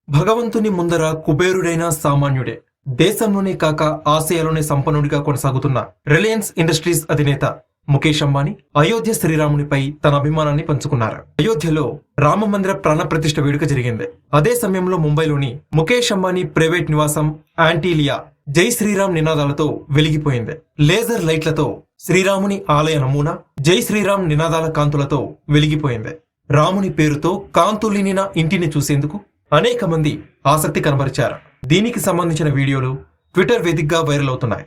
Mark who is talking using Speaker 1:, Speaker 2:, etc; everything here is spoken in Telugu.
Speaker 1: భగవంతుని ముందర కుబేరుడైన సామాన్యుడే. దేశంలోనే కాక ఆసియాలోనే సంపన్నుడిగా కొనసాగుతున్న రిలయన్స్ ఇండస్ట్రీస్ అధినేత ముఖేష్ అంబానీ అయోధ్య శ్రీరామునిపై తన అభిమానాన్ని పంచుకున్నారు. అయోధ్యలో రామమందిర ప్రాణప్రతిష్ఠ వేడుక జరిగింది. అదే సమయంలో ముంబైలోని ముఖేష్ అంబానీ ప్రైవేట్ నివాసం యాంటీలియా జై శ్రీరామ్ నినాదాలతో వెలిగిపోయింది. లేజర్ లైట్లతో శ్రీరాముని ఆలయ నమూనా జై శ్రీరామ్ నినాదాల కాంతులతో వెలిగిపోయింది. రాముని పేరుతో కాంతులినిన ఇంటిని చూసేందుకు అనేక మంది ఆసక్తి కనబరిచారు. దీనికి సంబంధించిన వీడియోలు ట్విట్టర్ వేదికగా వైరల్ అవుతున్నాయి.